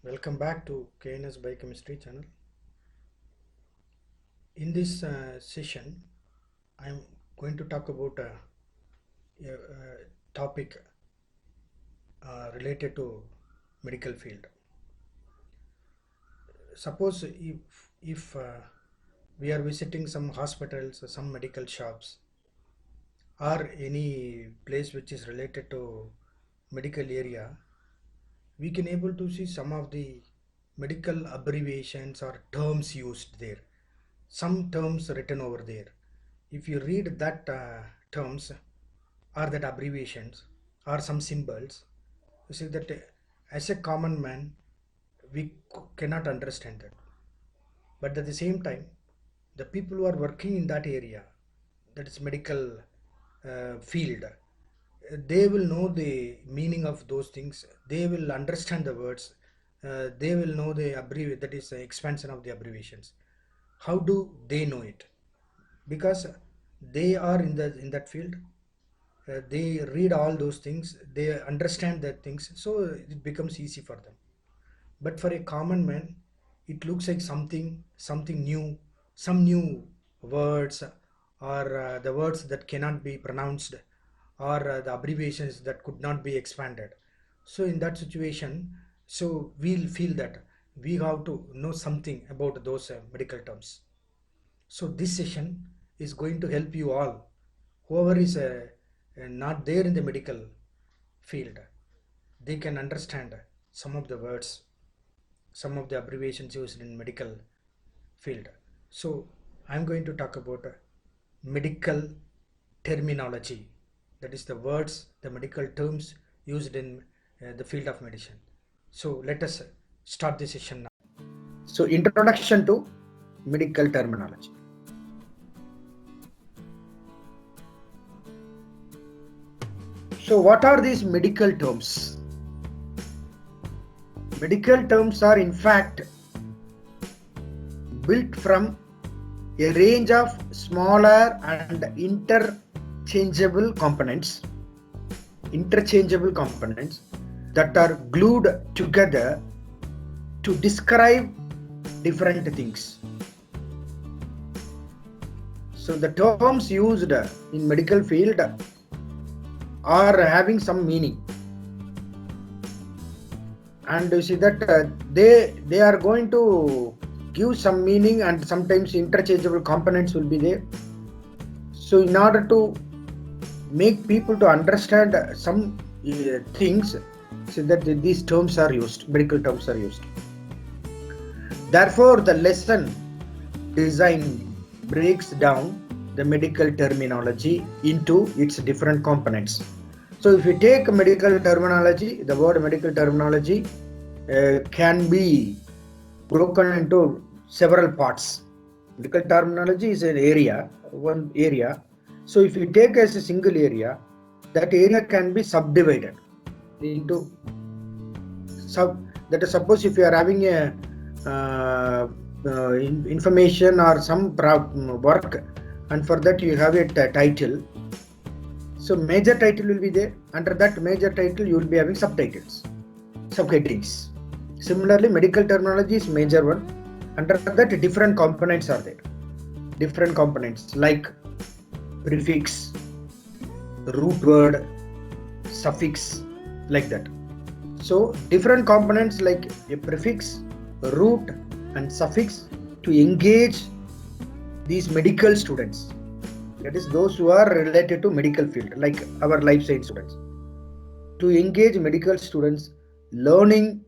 Welcome back to KNS Biochemistry channel. In this session, I am going to talk about a topic related to medical field. Suppose if we are visiting some hospitals or some medical shops or any place which is related to medical area, we can able to see some of the medical abbreviations or terms used there, some terms written over there. If you read that terms or that abbreviations or some symbols, you see that as a common man we cannot understand that, but at the same time the people who are working in that area, that is medical field, they will know the meaning of those things, they will understand the words, they will know the abbreviation, that is the expansion of the abbreviations. How do they know it? Because they are in that field, they read all those things, they understand that things, so it becomes easy for them. But for a common man, it looks like something new, some new words, or the words that cannot be pronounced, or the abbreviations that could not be expanded. So in that situation, so we'll feel that we have to know something about those medical terms. So this session is going to help you all, whoever is not there in the medical field, they can understand some of the words, some of the abbreviations used in medical field. So I'm going to talk about medical terminology, that is the words, the medical terms used in the field of medicine. So let us start the session now. So introduction to medical terminology. So what are these medical terms? Medical terms are in fact built from a range of smaller and interchangeable components that are glued together to describe different things. So the terms used in medical field are having some meaning, and you see that they are going to give some meaning, and sometimes interchangeable components will be there. So in order to make people to understand some things, so that these terms are used, medical terms are used. Therefore the lesson design breaks down the medical terminology into its different components. So if you take medical terminology, the word medical terminology can be broken into several parts. Medical terminology is an area, one area. So if you take as a single area, that area can be subdivided into that is, suppose if you are having a information or some work, and for that you have a title. So major title will be there. Under that major title you will be having subtitles, subheadings. Similarly, medical terminology is major one. Under that different components are there. Different components like prefix, root word, suffix, like that. So different components like a prefix, root and suffix to engage these medical students, that is those who are related to medical field, like our life science students, to engage medical students learning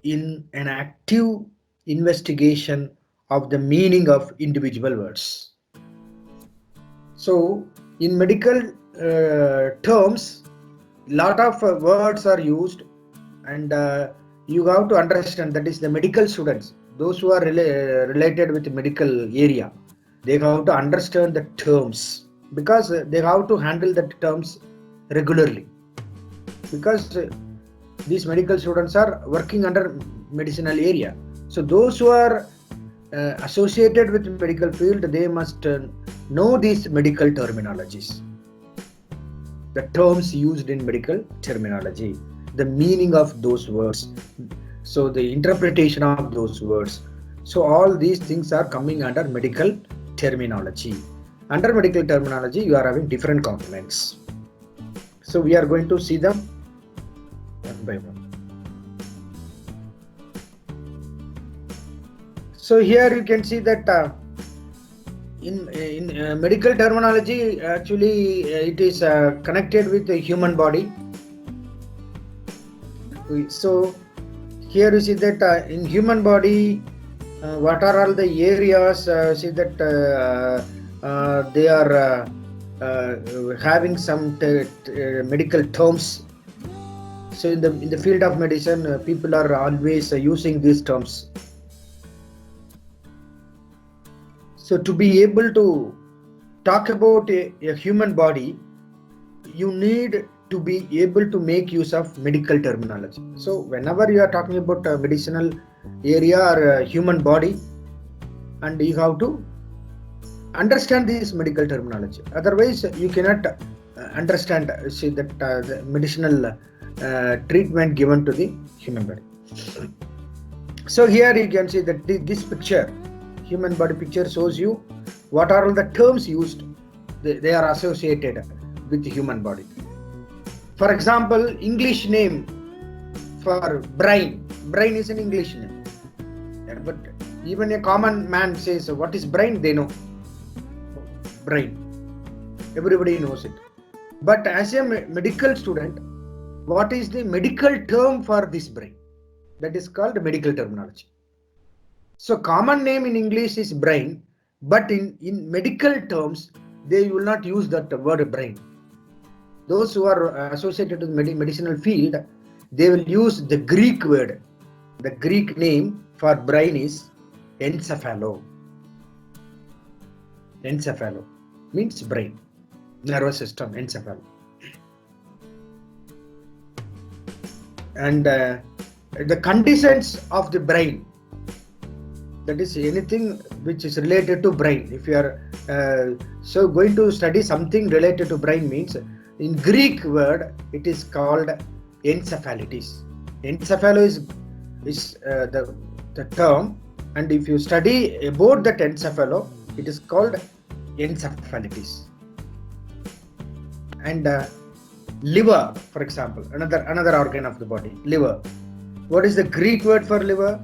in an active investigation of the meaning of individual words. So in medical terms, lot of words are used, and you have to understand, that is the medical students, those who are related with the medical area, they have to understand the terms, because they have to handle the terms regularly, because these medical students are working under medicinal area. So those who are associated with medical field, they must know these medical terminologies, the terms used in medical terminology, the meaning of those words, So the interpretation of those words. So all these things are coming under medical terminology. Under medical terminology, you are having different components. So we are going to see them one by one. So here you can see that in medical terminology, actually it is connected with the human body. So here you see that in human body, what are all the areas? See that they are having some medical terms. So in the field of medicine, people are always using these terms. So to be able to talk about a human body, you need to be able to make use of medical terminology. So whenever you are talking about a medicinal area or a human body, and you have to understand this medical terminology. Otherwise, you cannot understand the medicinal treatment given to the human body. So here you can see that this picture, human body picture, shows you what are all the terms used. They are associated with the human body. For example, English name for brain. Brain is an English name. But even a common man says, what is brain? They know. Brain. Everybody knows it. But as a medical student, what is the medical term for this brain? That is called medical terminology. So common name in English is brain, but in medical terms, they will not use that word brain. Those who are associated with medicinal field, they will use the Greek word. The Greek name for brain is encephalo. Encephalo means brain, nervous system, encephalo. And the conditions of the brain, that is anything which is related to brain. If you are so going to study something related to brain, means in Greek word it is called encephalitis. Encephalo is the term, and if you study about that encephalo, it is called encephalitis. And liver, for example, another organ of the body, liver. What is the Greek word for liver?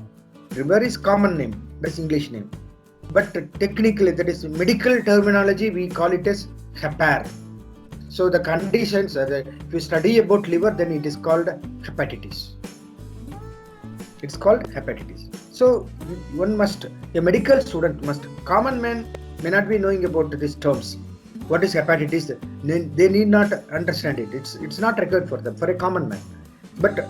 Liver is common name, that's English name. But technically, that is medical terminology, we call it as hepar. So the conditions, if you study about liver, then it is called hepatitis. It's called hepatitis. So a medical student must, common man may not be knowing about these terms. What is hepatitis? They need not understand it. It's not required for them, for a common man. But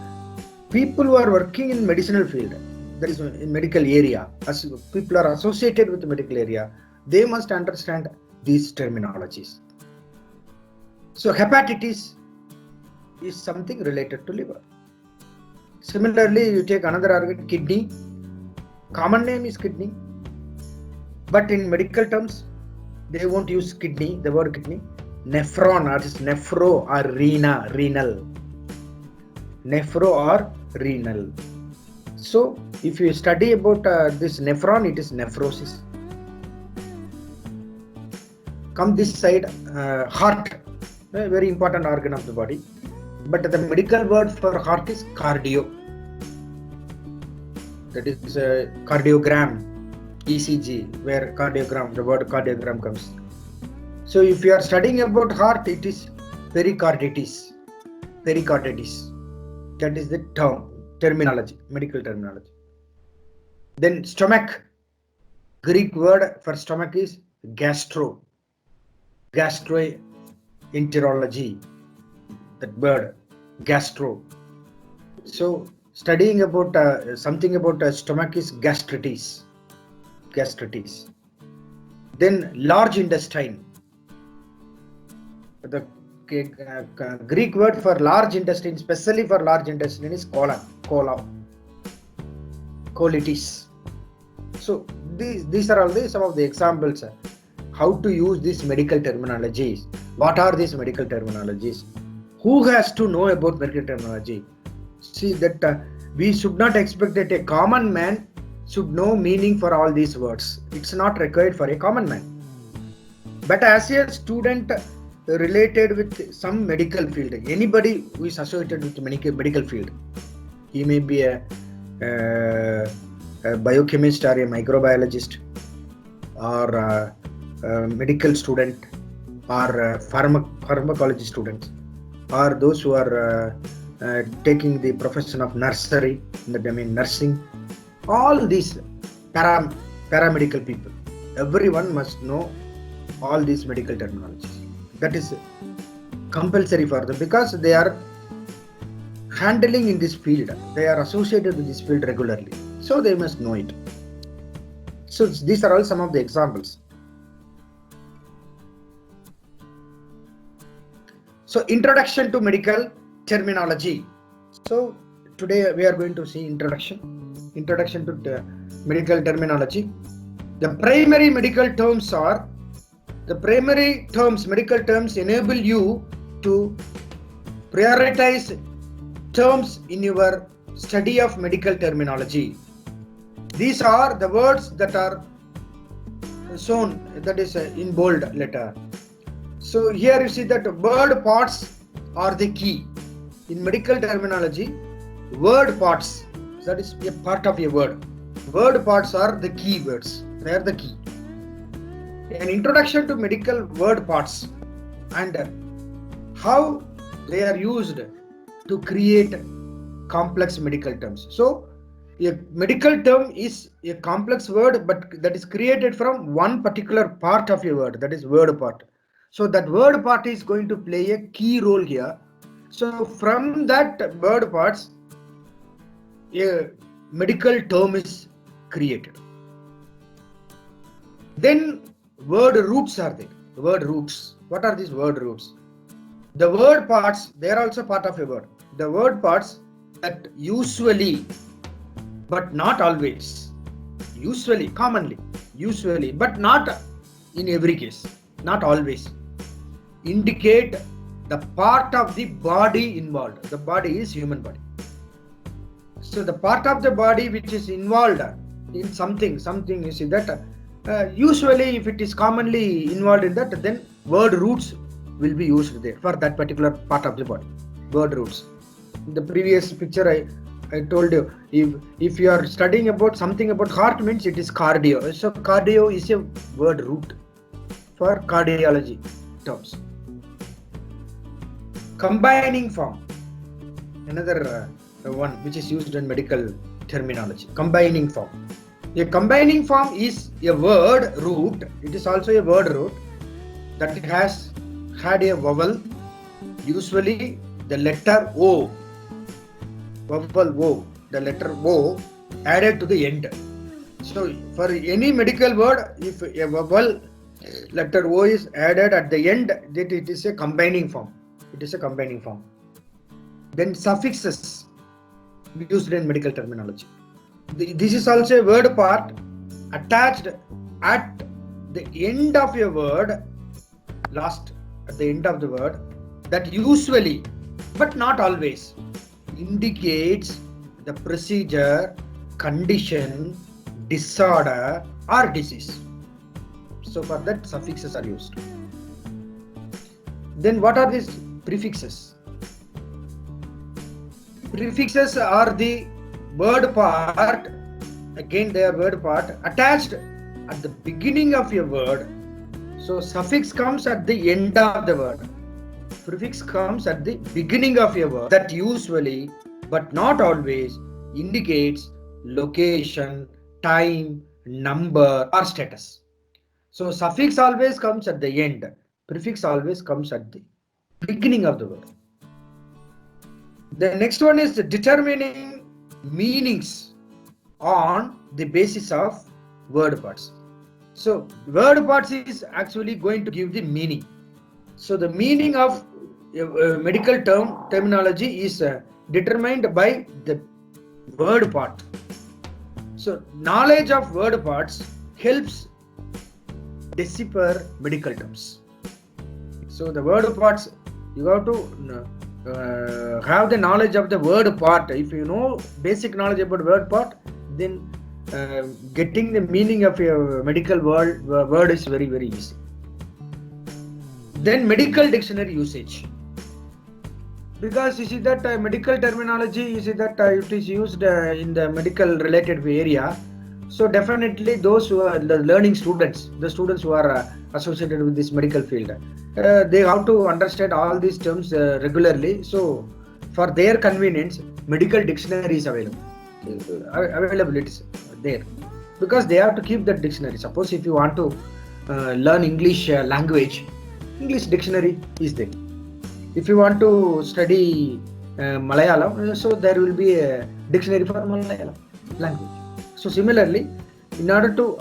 people who are working in medicinal field, that is in medical area, as people are associated with the medical area, they must understand these terminologies. So hepatitis is something related to liver. Similarly, you take another organ, kidney. Common name is kidney, but in medical terms, they won't use kidney, the word kidney. Nephron, or just nephro or renal. Nephro or renal. So if you study about this nephron, it is nephrosis. Come this side, heart, a very important organ of the body. But the medical word for heart is cardio. That is cardiogram, ECG, where the word cardiogram comes. So if you are studying about heart, it is pericarditis. That is the terminology, medical terminology. Then stomach, Greek word for stomach is gastroenterology. That word, gastro. So studying about something about stomach is gastritis. Then large intestine. The Greek word for large intestine, especially for large intestine, is colitis. So these are all some of the examples how to use these medical terminologies. What are these medical terminologies? Who has to know about medical terminology? See that We should not expect that a common man should know meaning for all these words. It's not required for a common man. But as a student related with some medical field, anybody who is associated with medical field, he may be a biochemist or a microbiologist or a medical student or pharmacology students, or those who are taking the profession of nursery, nursing, all these paramedical people, everyone must know all these medical terminologies. That is compulsory for them because they are handling in this field, they are associated with this field regularly, so they must know it. So these are all some of the examples. So introduction to medical terminology. So today we are going to see introduction to the medical terminology. The primary medical terms are, medical terms enable you to prioritize terms in your study of medical terminology. These are the words that are shown, that is in bold letter. So here you see that word parts are the key. In medical terminology, word parts, that is a part of a word. Word parts are the key words. They are the key. An introduction to medical word parts and how they are used to create complex medical terms. So a medical term is a complex word, but that is created from one particular part of a word, that is word part. So that word part is going to play a key role here. So from that word parts, a medical term is created. Then word roots are there. Word roots. What are these word roots? The word parts, they are also part of a word. The word parts that usually, but not always, commonly, but not in every case, not always, indicate the part of the body involved. The body is human body. So the part of the body which is involved in something you see that usually if it is commonly involved in that, then word roots will be used there for that particular part of the body. Word roots. In the previous picture I told you, if you are studying about something about heart, means it is cardio. So cardio is a word root for cardiology terms. Combining form, another one which is used in medical terminology. Combining form. A combining form is a word root. It is also a word root that has had a vowel, usually the letter O. Vowel O, the letter O added to the end. So for any medical word, if a vowel letter O is added at the end, that it is a combining form. It is a combining form. Then suffixes used in medical terminology. This is also a word part attached at the end of a word, last at the end of the word, that usually, but not always, indicates the procedure, condition, disorder or disease. So for that suffixes are used. Then what are these prefixes? Prefixes are the word part, again they are word part attached at the beginning of a word. So suffix comes at the end of the word. Prefix comes at the beginning of a word that usually, but not always, indicates location, time, number or status. So suffix always comes at the end. Prefix always comes at the beginning of the word. The next one is determining meanings on the basis of word parts. So word parts is actually going to give the meaning. So the meaning of medical terminology is determined by the word part. So knowledge of word parts helps decipher medical terms. So the word parts, you have to have the knowledge of the word part. If you know basic knowledge about word part, then getting the meaning of a medical word is very, very easy. Then medical dictionary usage. Because you see that medical terminology, you see that it is used in the medical related area. So definitely those who are the learning students, the students who are associated with this medical field, they have to understand all these terms regularly. So for their convenience, medical dictionary is available. Available, it's there. Because they have to keep that dictionary. Suppose if you want to learn English language, English dictionary is there. If you want to study Malayalam, so there will be a dictionary for Malayalam language. So similarly, in order to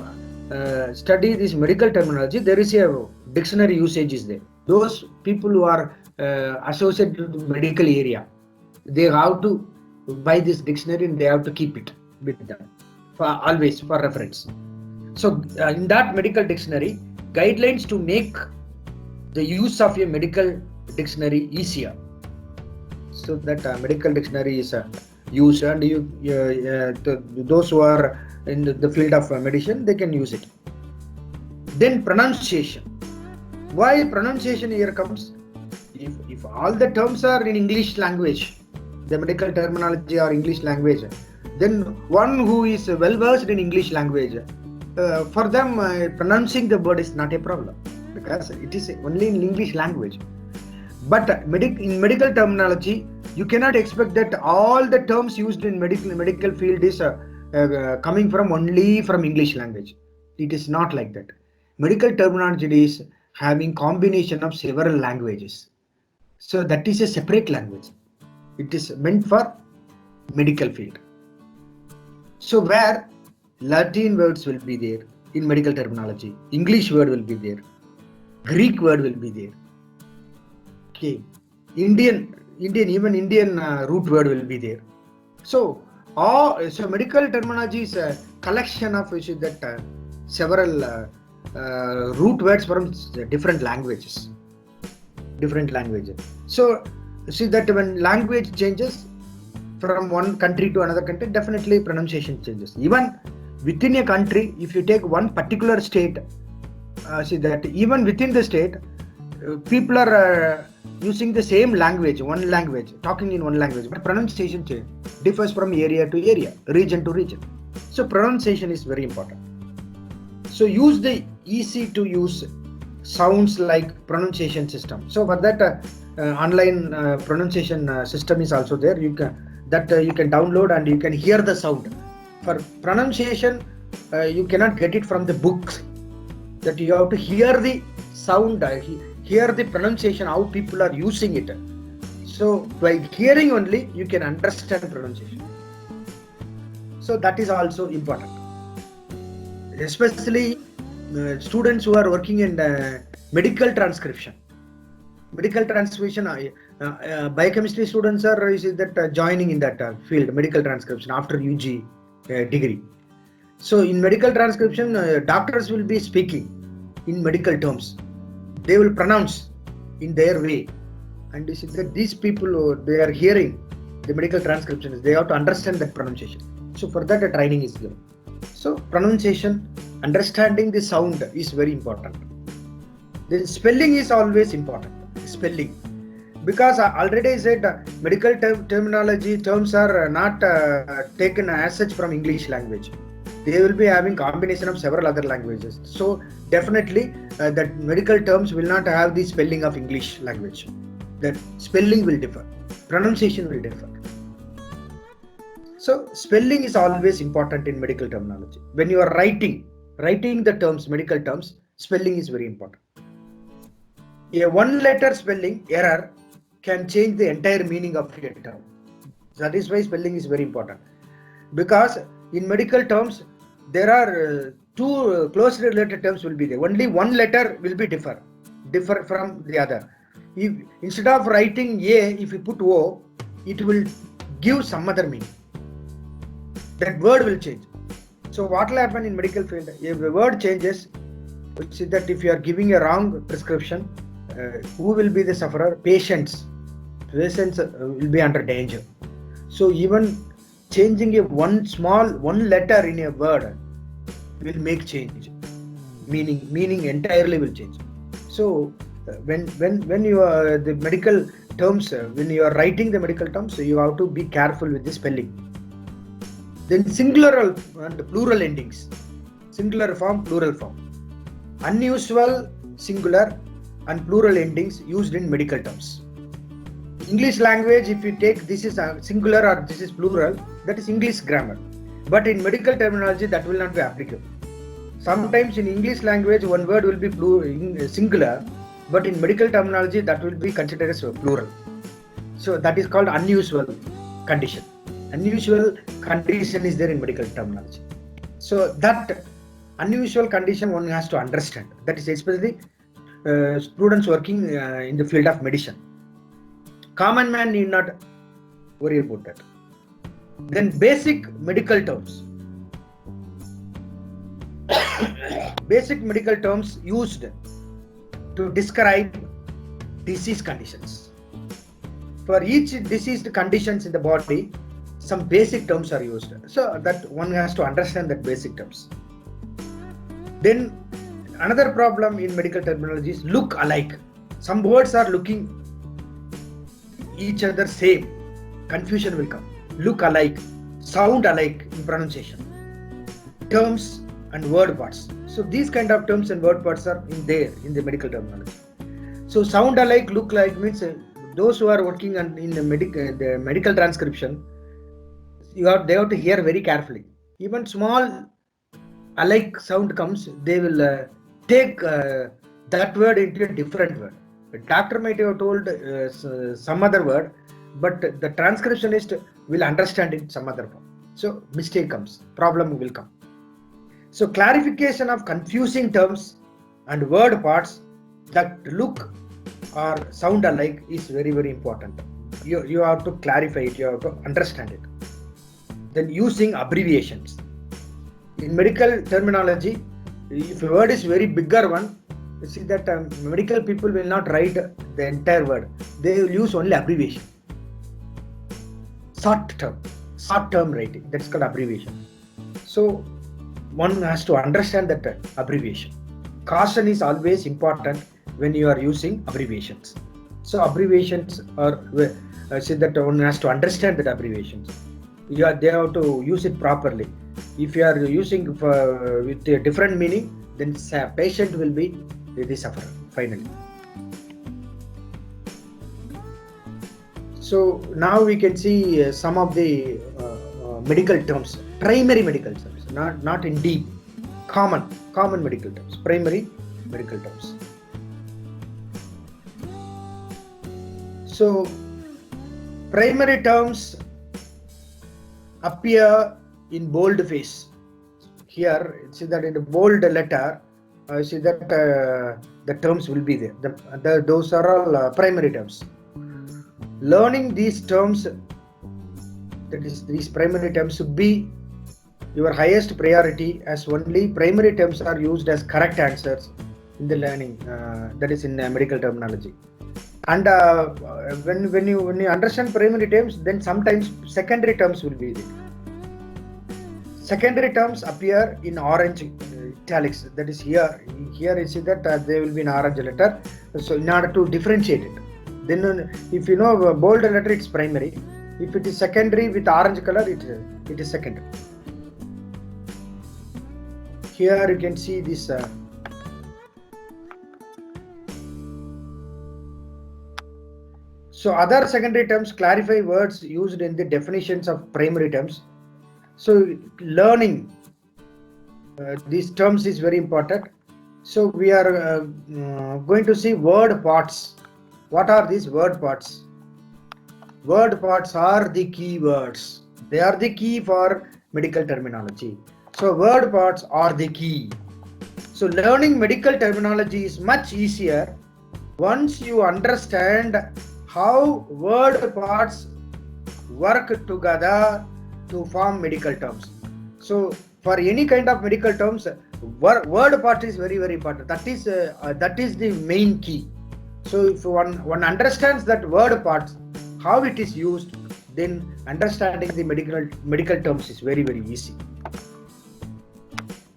study this medical terminology, there is a dictionary usage is there. Those people who are associated with medical area, they have to buy this dictionary and they have to keep it with them for always for reference. So in that medical dictionary, guidelines to make the use of a medical dictionary easier, so that medical dictionary is used, and those who are in the field of medicine, they can use it. Then pronunciation. Why pronunciation here comes? If all the terms are in English language, the medical terminology or English language, then one who is well versed in English language, for them pronouncing the word is not a problem, because it is only in English language. But in medical terminology, you cannot expect that all the terms used in medical field is coming from only from English language. It is not like that. Medical terminology is having combination of several languages. So that is a separate language. It is meant for medical field. So where Latin words will be there in medical terminology, English word will be there, Greek word will be there. Okay, Indian root word will be there. So medical terminology is a collection of several root words from different languages. So see that when language changes from one country to another country, definitely pronunciation changes. Even within a country, if you take one particular state, see that even within the state, people are using the same language, talking in one language, but pronunciation differs from area to area, region to region. So pronunciation is very important. So use the easy to use sounds like pronunciation system. So for that online pronunciation system is also there. You can download and you can hear the sound. For pronunciation, you cannot get it from the books. That you have to hear the sound, hear the pronunciation, how people are using it. So by hearing only, you can understand pronunciation. So that is also important. Especially students who are working in medical transcription. Biochemistry students are joining in that field, medical transcription, after UG degree. So in medical transcription, doctors will be speaking in medical terms. They will pronounce in their way, and you see that these people, they are hearing the medical transcription, they have to understand that pronunciation. So for that, a training is given. So pronunciation, understanding the sound is very important. Then spelling is always important. Spelling, because I already said medical terminology terms are not taken as such from English language. They will be having combination of several other languages. So definitely that medical terms will not have the spelling of English language. That spelling will differ, pronunciation will differ. So spelling is always important in medical terminology. When you are writing the terms, medical terms, spelling is very important. A one-letter spelling error can change the entire meaning of a term. That is why spelling is very important. Because in medical terms, there are two closely related terms will be there. Only one letter will be differ from the other. If instead of writing A, if you put O, it will give some other meaning. That word will change. So what will happen in medical field? If the word changes, see that if you are giving a wrong prescription, who will be the sufferer? Patients. patients will be under danger. So even changing one letter in a word will make change. Meaning entirely will change. So when you are the medical terms, when you are writing the medical terms, you have to be careful with the spelling. Then singular and plural endings, singular form, plural form, unusual singular and plural endings used in medical terms. English language, if you take this is a singular or this is plural, that is English grammar. But in medical terminology, that will not be applicable. Sometimes in English language, one word will be singular, but in medical terminology, that will be considered as plural. So that is called unusual condition. Unusual condition is there in medical terminology. So that unusual condition one has to understand. That is especially students working in the field of medicine. Common man need not worry about that. Then basic medical terms. Basic medical terms used to describe disease conditions. For each diseased conditions in the body, some basic terms are used. So that one has to understand that basic terms. Then another problem in medical terminology is look alike. Some words are looking each other same. Confusion will come. Look alike, sound alike in pronunciation. Terms and word parts. So these kind of terms and word parts are in the medical terminology. So sound alike, look alike means those who are working in the medical transcription, they have to hear very carefully. Even small alike sound comes, they will take that word into a different word. The doctor might have told some other word, but the transcriptionist will understand it some other form. So mistake comes, problem will come. So clarification of confusing terms and word parts that look or sound alike is very, very important. You have to clarify it, you have to understand it. Then using abbreviations. In medical terminology, if a word is very bigger one, you see that medical people will not write the entire word. They will use only abbreviation. Short term writing, that's called abbreviation. So one has to understand that abbreviation. Caution is always important when you are using abbreviations. So abbreviations are, say that one has to understand that abbreviations. They have to use it properly. If you are using with a different meaning, then patient will be the sufferer finally. So now we can see some of the medical terms, primary medical terms, not in deep, common medical terms, primary medical terms. So primary terms appear in bold face. Here, see that in the bold letter, see that the terms will be there. Those are all primary terms. Learning these terms, that is, these primary terms should be your highest priority, as only primary terms are used as correct answers in the learning. That is in medical terminology. And when you understand primary terms, then sometimes secondary terms will be there. Secondary terms appear in orange italics. That is here you see that they will be in orange letter. So in order to differentiate it, then if you know bold letter, it's primary. If it is secondary with orange color, it is secondary. Here you can see this. So other secondary terms clarify words used in the definitions of primary terms. So learning these terms is very important. So we are going to see word parts. What are these word parts? Word parts are the key words. They are the key for medical terminology. So word parts are the key. So learning medical terminology is much easier once you understand how word parts work together to form medical terms. So for any kind of medical terms, word part is very, very important. That is the main key. So if one understands that word parts, how it is used, then understanding the medical terms is very, very easy.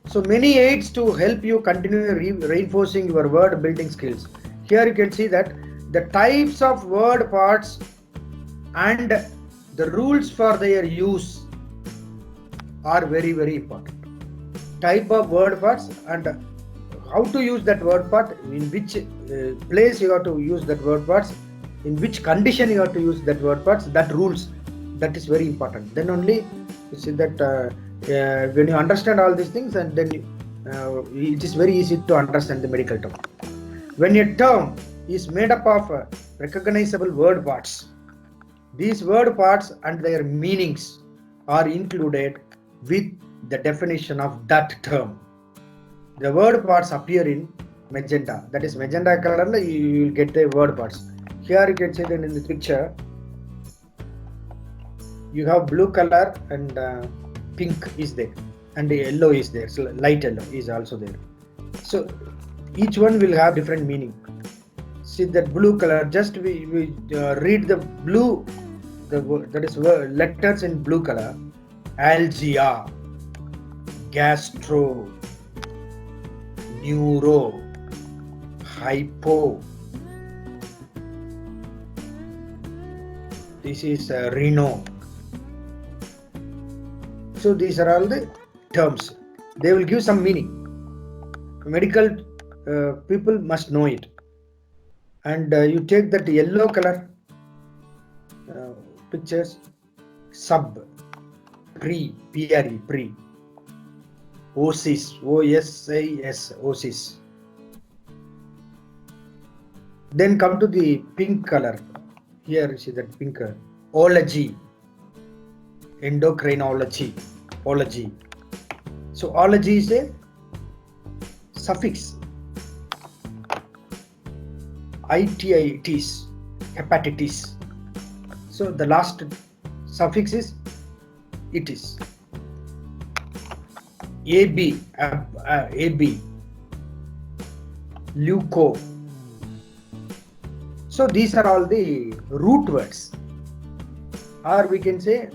So many aids to help you continue reinforcing your word building skills. Here you can see that the types of word parts and the rules for their use are very, very important. Type of word parts and how to use that word part, in which place you have to use that word parts, in which condition you have to use that word parts, that rules, that is very important. Then only you see that when you understand all these things, and then it is very easy to understand the medical term. When a term is made up of recognizable word parts, these word parts and their meanings are included with the definition of that term. The word parts appear in magenta, that is magenta color, you will get the word parts. Here you can see that in the picture you have blue color and pink is there, and the yellow is there, so light yellow is also there. So each one will have different meaning. See that blue color, just we read the blue, that is letters in blue color: algia, gastro, neuro, hypo, this is reno. So these are all the terms. They will give some meaning. Medical people must know it. And you take that yellow color pictures: sub, pre, pre, pre, osis, OSIS, osis. Then come to the pink color. Here you see that pink color: ology, endocrinology, ology. So ology is a suffix. Itis, hepatitis. So the last suffix is itis. AB, AB, leuco. So these are all the root words, or we can say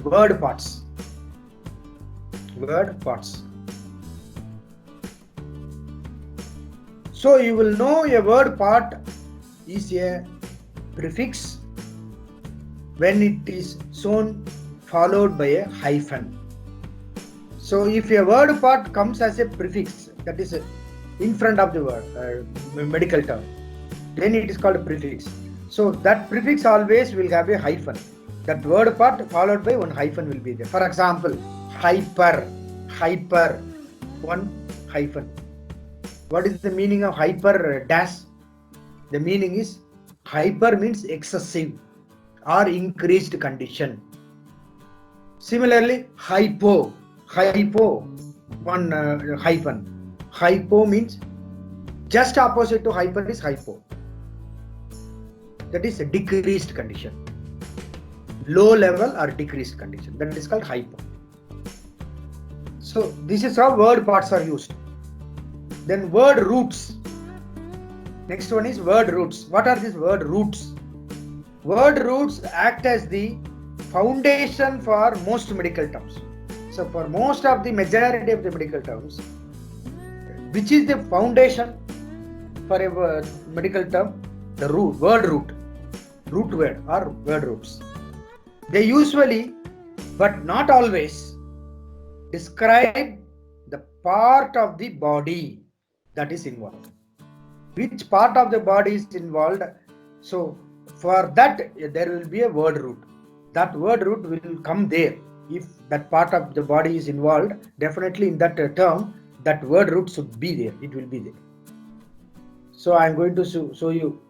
word parts. Word parts. So you will know a word part is a prefix when it is shown followed by a hyphen. So if a word part comes as a prefix, that is in front of the word, medical term, then it is called a prefix. So that prefix always will have a hyphen. That word part followed by one hyphen will be there. For example, hyper, hyper, one hyphen. What is the meaning of hyper dash? The meaning is hyper means excessive or increased condition. Similarly, hypo, hypo, one hyphen. Hypo means just opposite to hyper is hypo. That is a decreased condition. Low level or decreased condition. That is called hypo. So this is how word parts are used. Then word roots. Next one is word roots. What are these word roots? Word roots act as the foundation for most medical terms. So for most of the majority of the medical terms, which is the foundation for a medical term? The root, word root, root word or word roots. They usually, but not always, describe the part of the body that is involved. Which part of the body is involved? So for that there will be a word root. That word root will come there. If that part of the body is involved, definitely in that term, that word root should be there. It will be there. So I am going to show you.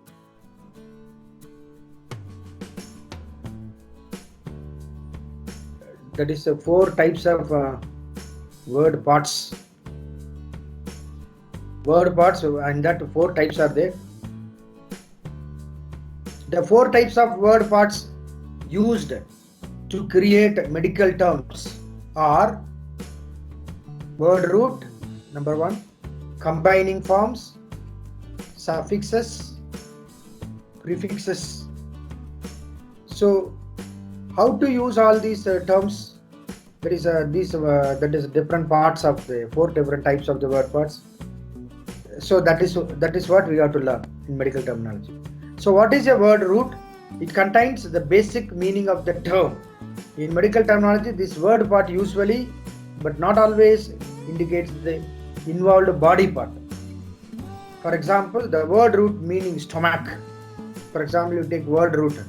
That is 4 types of word parts. Word parts, and that 4 types are there. The 4 types of word parts used to create medical terms are word root, number 1, combining forms, suffixes, prefixes. So how to use all these terms? There is that is different parts of the 4 different types of the word parts. So that is what we have to learn in medical terminology. So what is a word root? It contains the basic meaning of the term. In medical terminology, this word part usually, but not always, indicates the involved body part. For example, the word root meaning stomach. For example, you take word root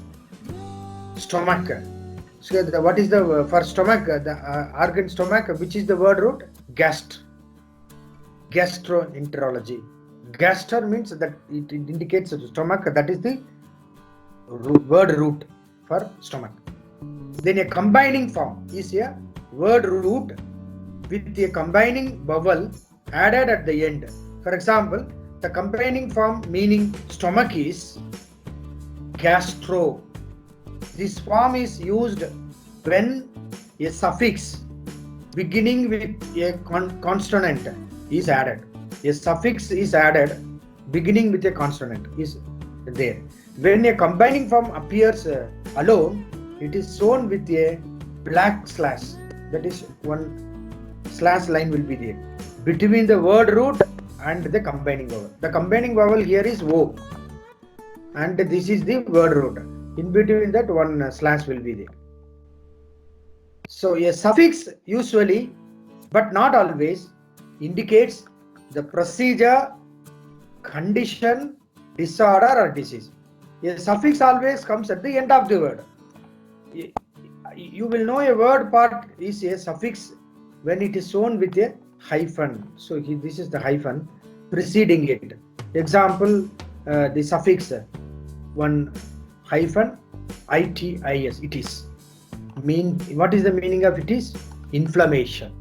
stomach. So what is the for stomach, the organ stomach, which is the word root? Gastroenterology. Gaster means that it indicates the stomach, that is the word root for stomach. Then a combining form is a word root with a combining vowel added at the end. For example, the combining form meaning stomach is gastro. This form is used when a suffix beginning with a consonant is added. A suffix is added beginning with a consonant is there. When a combining form appears alone, it is shown with a black slash. That is, one slash line will be there between the word root and the combining vowel. The combining vowel here is O, and this is the word root. In between that, one slash will be there. So a suffix usually, but not always, indicates the procedure, condition, disorder or disease. A suffix always comes at the end of the word. You will know a word part is a suffix when it is shown with a hyphen. So this is the hyphen preceding it. Example, the suffix one hyphen itis, it is. What is the meaning of it is? Inflammation.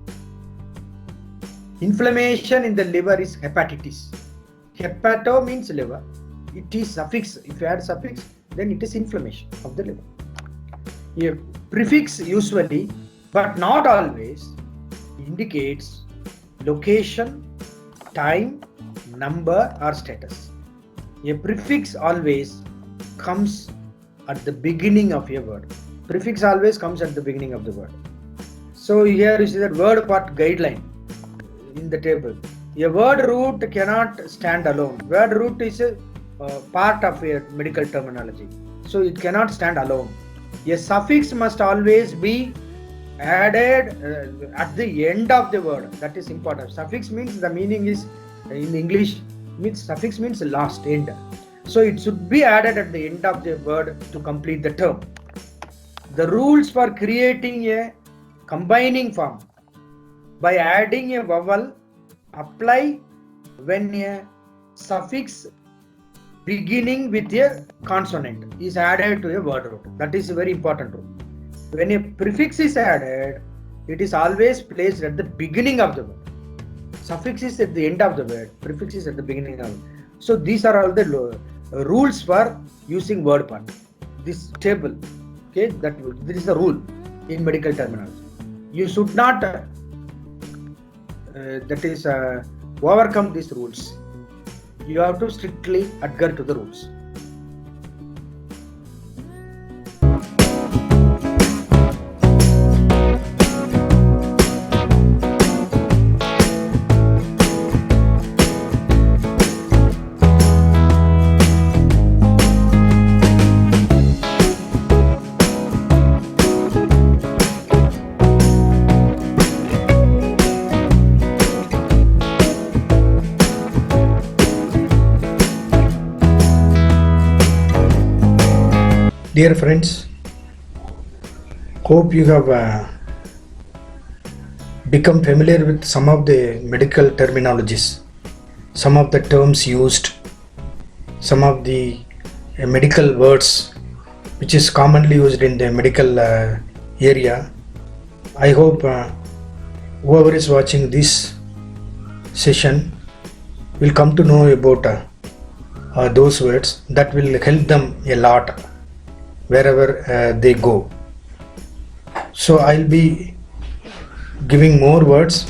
Inflammation in the liver is hepatitis. Hepato means liver. It is suffix. If you add suffix, then it is inflammation of the liver. A prefix usually, but not always, indicates location, time, number or status. A prefix always comes at the beginning of a word. Prefix always comes at the beginning of the word. So here is that word part guideline in the table. A word root cannot stand alone. Word root is a part of a medical terminology. So it cannot stand alone. A suffix must always be added at the end of the word. That is important. Suffix means the meaning is in English means suffix means last, end. So it should be added at the end of the word to complete the term. The rules for creating a combining form by adding a vowel apply when a suffix beginning with a consonant is added to a word root. That is a very important rule. When a prefix is added, it is always placed at the beginning of the word. Suffix is at the end of the word, prefix is at the beginning of it. So these are all the rules for using word part. This table, okay, that is the rule in medical terminology. You should not overcome these rules. You have to strictly adhere to the rules. Dear friends, hope you have become familiar with some of the medical terminologies, some of the terms used, some of the medical words which is commonly used in the medical area. I hope whoever is watching this session will come to know about those words that will help them a lot wherever they go. So I'll be giving more words,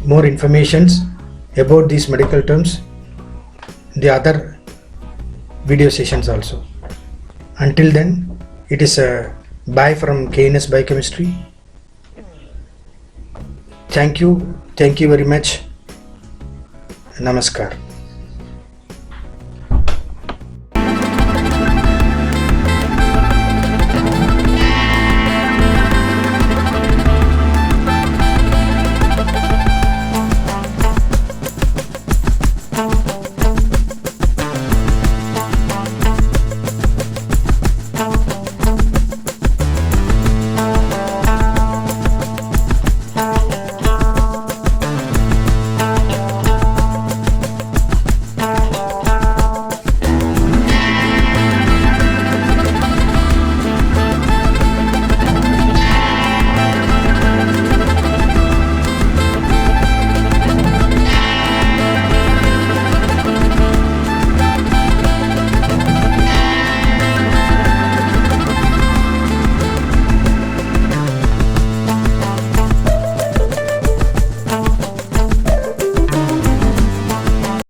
more informations about these medical terms in the other video sessions also. Until then, It is a bye from KNS Biochemistry. Thank you very much. Namaskar.